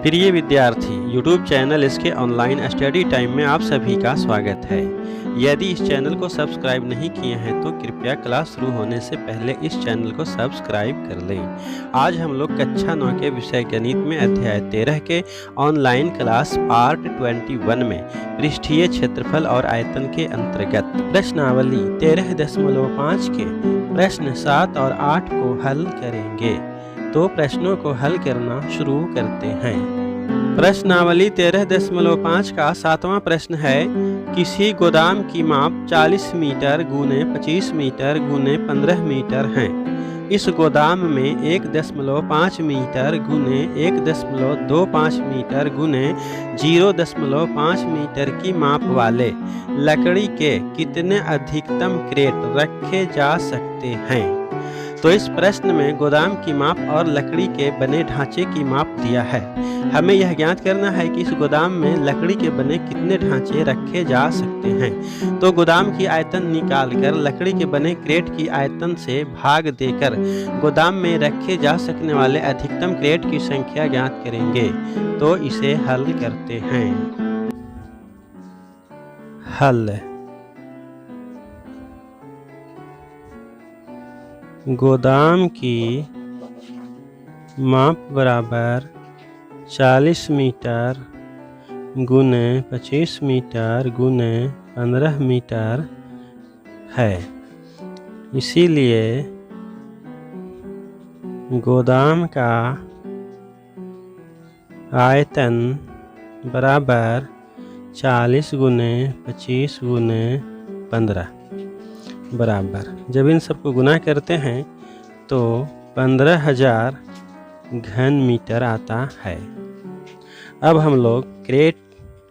प्रिय विद्यार्थी, YouTube channel इसके ऑनलाइन स्टडी टाइम में आप सभी का स्वागत है। यदि इस चैनल को सब्सक्राइब नहीं किए हैं तो कृपया क्लास शुरू होने से पहले इस चैनल को सब्सक्राइब कर लें। आज हम लोग कक्षा 9 के विषय गणित में अध्याय 13 के ऑनलाइन क्लास पार्ट 21 में पृष्ठीय क्षेत्रफल और आयतन के अंतर्गत प्रश्नावली 13.5 के प्रश्न 7 और 8 को हल करेंगे। तो प्रश्नों को हल करना शुरू करते हैं। प्रश्नावली 13.5 का 7वां प्रश्न है, किसी गोदाम की माप 40 मीटर गुने 25 मीटर गुने 15 मीटर है। इस गोदाम में 1.5 मीटर गुने 1.25 मीटर गुने 0.5 मीटर की माप वाले लकड़ी के कितने अधिकतम क्रेट रखे जा सकते हैं। तो इस प्रश्न में गोदाम की माप और लकड़ी के बने ढांचे की माप दिया है। हमें यह ज्ञात करना है कि इस गोदाम में लकड़ी के बने कितने ढांचे रखे जा सकते हैं। तो गोदाम की आयतन निकालकर लकड़ी के बने क्रेट की आयतन से भाग देकर गोदाम में रखे जा सकने वाले अधिकतम क्रेट की संख्या ज्ञात करेंगे। तो इसे हल करते हैं। हल। गोदाम की माप बराबर 40 मीटर गुने 25 मीटर गुने 15 मीटर है। इसीलिए गोदाम का आयतन बराबर 40 गुने 25 गुने 15 बराबर, जब इन सबको गुना करते हैं तो 15,000 घन मीटर आता है। अब हम लोग क्रेट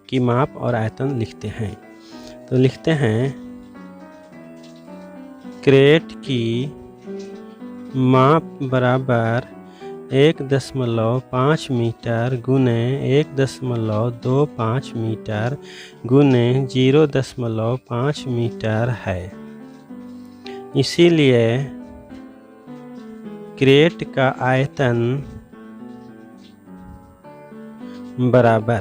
की माप और आयतन लिखते हैं। तो लिखते हैं, क्रेट की माप बराबर 1.5 मीटर गुने 1.25 मीटर गुने 0.5 मीटर है। इसीलिए क्रेट का आयतन बराबर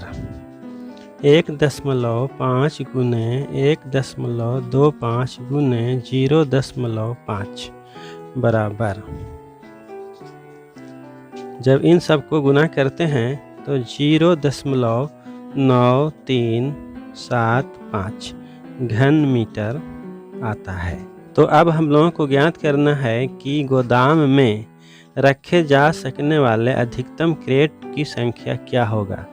1.5 गुने 1.25 गुने 0.5 बराबर, जब इन सब को गुना करते हैं तो 0.9375 घन मीटर आता है। तो अब हम लोगों को ज्ञात करना है कि गोदाम में रखे जा सकने वाले अधिकतम क्रेट की संख्या क्या होगा।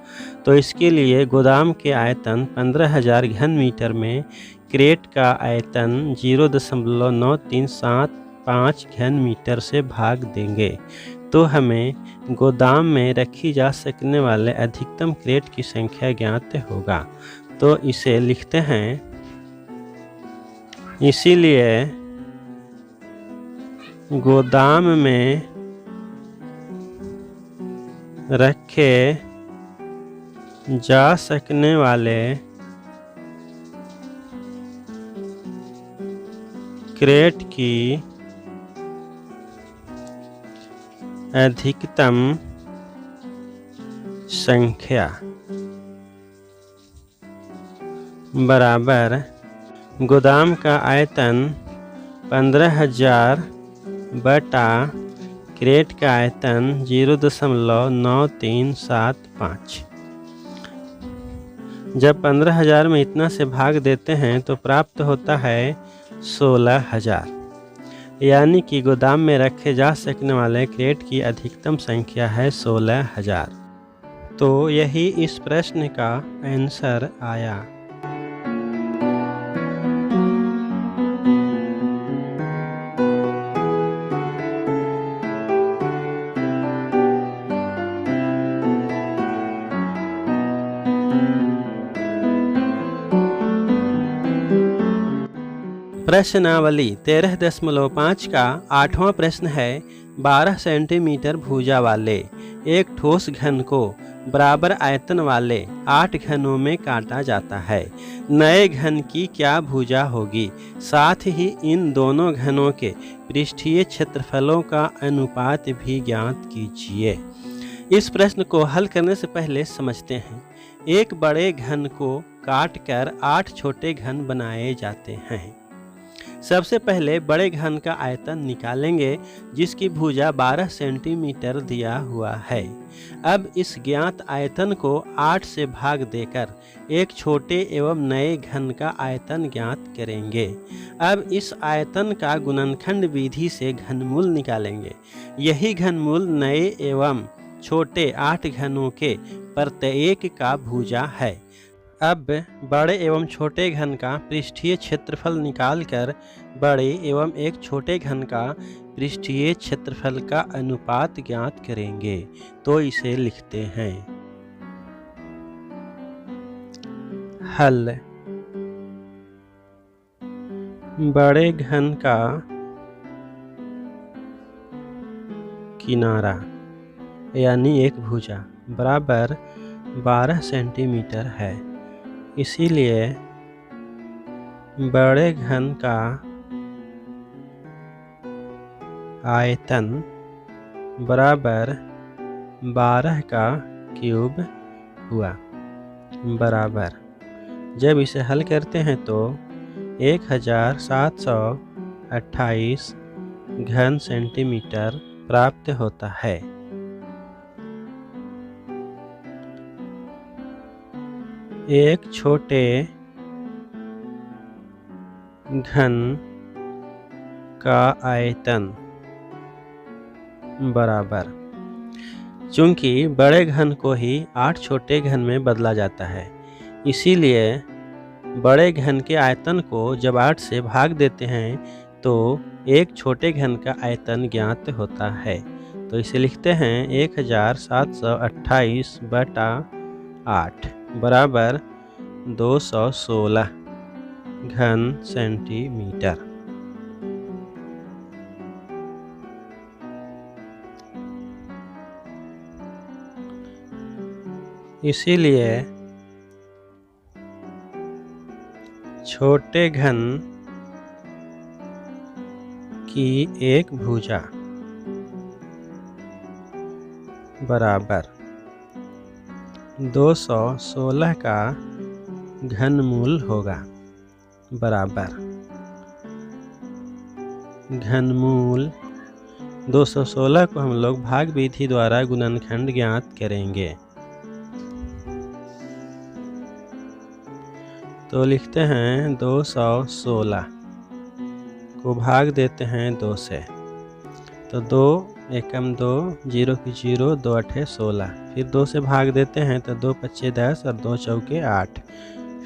तो इसके लिए गोदाम के आयतन 15,000 घन मीटर में क्रेट का आयतन 0.9375 घन मीटर से भाग देंगे। तो हमें गोदाम में रखी जा सकने वाले अधिकतम क्रेट की संख्या ज्ञात होगा। तो इसे लिखते हैं। इसीलिए गोदाम में रखे जा सकने वाले क्रेट की अधिकतम संख्या बराबर गोदाम का आयतन 15,000 बटा क्रेट का आयतन 0.9375। जब 15,000 में इतना से भाग देते हैं तो प्राप्त होता है 16,000। यानी कि गोदाम में रखे जा सकने वाले क्रेट की अधिकतम संख्या है 16,000। तो यही इस प्रश्न का आंसर आया। प्रश्नावली 13.5 का 8वां प्रश्न है, 12 सेंटीमीटर भुजा वाले एक ठोस घन को बराबर आयतन वाले 8 घनों में काटा जाता है। नए घन की क्या भुजा होगी, साथ ही इन दोनों घनों के पृष्ठीय क्षेत्रफलों का अनुपात भी ज्ञात कीजिए। इस प्रश्न को हल करने से पहले समझते हैं। एक बड़े घन को काटकर 8 छोटे घन बनाए जाते हैं। सबसे पहले बड़े घन का आयतन निकालेंगे, जिसकी भुजा 12 सेंटीमीटर दिया हुआ है। अब इस ज्ञात आयतन को 8 से भाग देकर एक छोटे एवं नए घन का आयतन ज्ञात करेंगे। अब इस आयतन का गुणनखंड विधि से घनमूल निकालेंगे। यही घनमूल नए एवं छोटे 8 घनों के प्रत्येक का भुजा है। अब बड़े एवं छोटे घन का पृष्ठीय क्षेत्रफल निकालकर बड़े एवं एक छोटे घन का पृष्ठीय क्षेत्रफल का अनुपात ज्ञात करेंगे। तो इसे लिखते हैं। हल। बड़े घन का किनारा यानी एक भुजा बराबर 12 सेंटीमीटर है। इसीलिए बड़े घन का आयतन बराबर 12 का क्यूब हुआ बराबर। जब इसे हल करते हैं तो 1728 घन सेंटीमीटर प्राप्त होता है। एक छोटे घन का आयतन बराबर। चूंकि बड़े घन को ही 8 छोटे घन में बदला जाता है, इसीलिए बड़े घन के आयतन को जब 8 से भाग देते हैं तो एक छोटे घन का आयतन ज्ञात होता है। तो इसे लिखते हैं 1728 बटा 8 बराबर 216 घन सेंटीमीटर। इसीलिए छोटे घन की एक भुजा बराबर 216 का घनमूल होगा बराबर घनमूल 216 को हम लोग भाग विधि द्वारा गुणनखंड ज्ञात करेंगे। तो लिखते हैं 216 को भाग देते हैं 2 से, तो 2 एकम 2 0 की 0 2 अठे 16। फिर 2 से भाग देते हैं तो 2 पच्चे 10 और 2 चौके 8।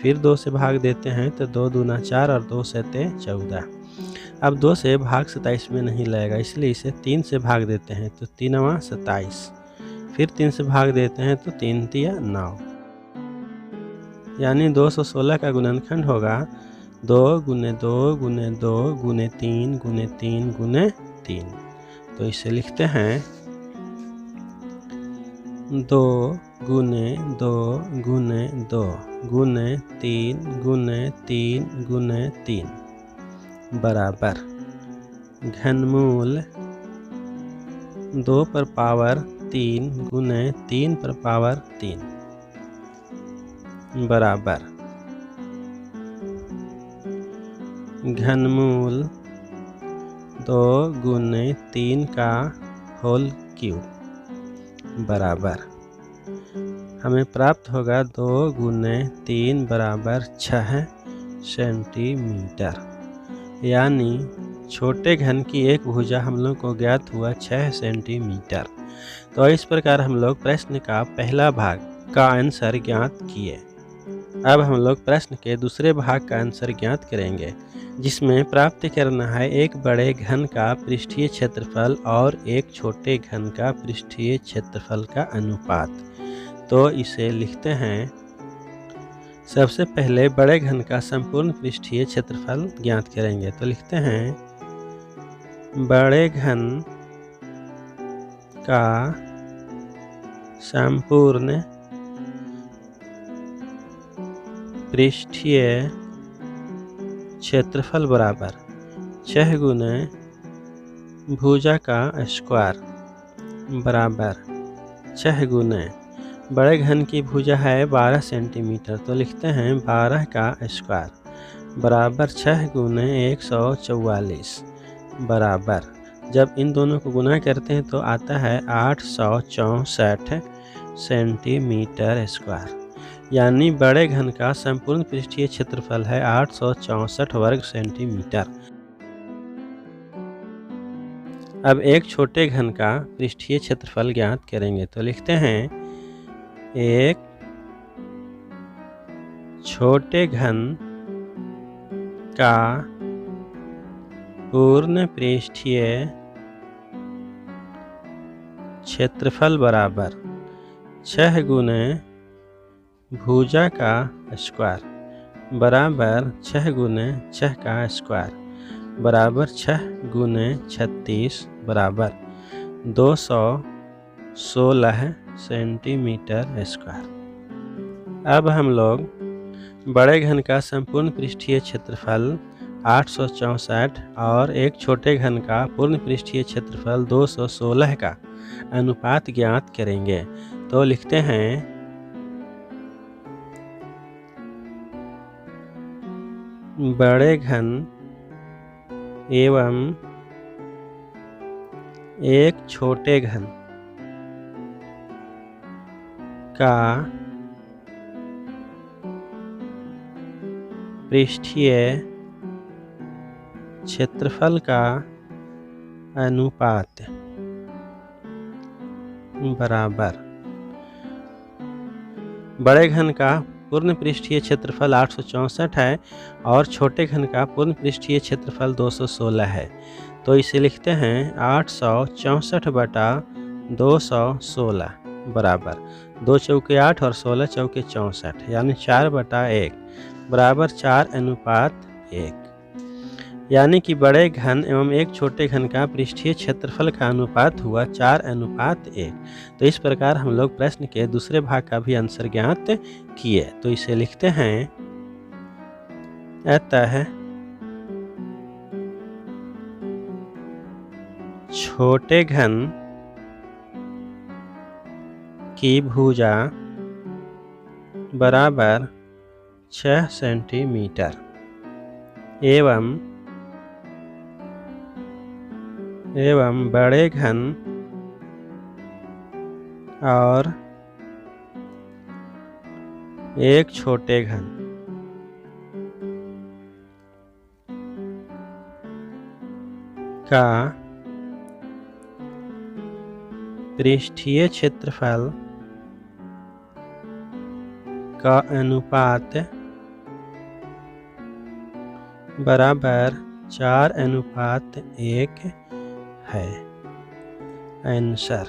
फिर 2 से भाग देते हैं तो 2 दूना 4 और 2 सते 14। अब 2 से भाग 27 में नहीं लगेगा, इसलिए इसे 3 से भाग देते हैं तो 3 27। फिर 3 से भाग देते हैं तो 3 तिया 9, यानी 216 का गुणनखंड होगा 2 गुने 2 गुने 2 गुने 3 गुने 3 गुने 3। तो इसे लिखते हैं 2 गुने 2 गुने 2 गुने 3 गुने 3 गुने 3 बराबर घनमूल 2 पर पावर 3 गुने 3 पर पावर 3 बराबर घनमूल 2 गुने 3 का होल क्यूब बराबर हमें प्राप्त होगा 2 गुने 3 बराबर 6 सेंटीमीटर। यानी छोटे घन की एक भुजा हम लोग को ज्ञात हुआ 6 सेंटीमीटर। तो इस प्रकार हम लोग प्रश्न का पहला भाग का आंसर ज्ञात किए। अब हम लोग प्रश्न के दूसरे भाग का आंसर ज्ञात करेंगे, जिसमें प्राप्त करना है एक बड़े घन का पृष्ठीय क्षेत्रफल और एक छोटे घन का पृष्ठीय क्षेत्रफल का अनुपात। तो इसे लिखते हैं। सबसे पहले बड़े घन का संपूर्ण पृष्ठीय क्षेत्रफल ज्ञात करेंगे। तो लिखते हैं बड़े घन का संपूर्ण पृष्ठीय क्षेत्रफल बराबर 6 गुने भुजा का स्क्वायर बराबर 6 गुने बड़े घन की भुजा है 12 सेंटीमीटर, तो लिखते हैं 12 का स्क्वायर बराबर 6 गुने 144 बराबर, जब इन दोनों को गुना करते हैं तो आता है 864 सेंटीमीटर स्क्वायर। यानी बड़े घन का संपूर्ण पृष्ठीय क्षेत्रफल है 864 वर्ग सेंटीमीटर। अब एक छोटे घन का पृष्ठीय क्षेत्रफल ज्ञात करेंगे, तो लिखते हैं एक छोटे घन का पूर्ण पृष्ठीय क्षेत्रफल बराबर 6 गुने भुजा का स्क्वायर बराबर 6 गुने 6 का स्क्वायर बराबर 6 गुने 36 बराबर 216 सेंटीमीटर स्क्वायर। अब हम लोग बड़े घन का संपूर्ण पृष्ठीय क्षेत्रफल 864 और एक छोटे घन का पूर्ण पृष्ठीय क्षेत्रफल 216 का अनुपात ज्ञात करेंगे, तो लिखते हैं बड़े घन एवं एक छोटे घन का पृष्ठीय क्षेत्रफल का अनुपात बराबर बड़े घन का पूर्ण पृष्ठीय क्षेत्रफल 864 है और छोटे घन का पूर्ण पृष्ठीय क्षेत्रफल 216 है, तो इसे लिखते हैं 864 बटा 216 बराबर 2 चौके 8 और 16 चौके 64, यानी 4 बटा 1 बराबर 4 अनुपात 1। यानी कि बड़े घन एवं एक छोटे घन का पृष्ठीय क्षेत्रफल का अनुपात हुआ 4 अनुपात 1। तो इस प्रकार हम लोग प्रश्न के दूसरे भाग का भी आंसर ज्ञात किए, तो इसे लिखते हैं अतः छोटे घन की भुजा बराबर 6 सेंटीमीटर एवं बड़े घन और एक छोटे घन का पृष्ठीय क्षेत्रफल का अनुपात बराबर 4 अनुपात 1 है। आंसर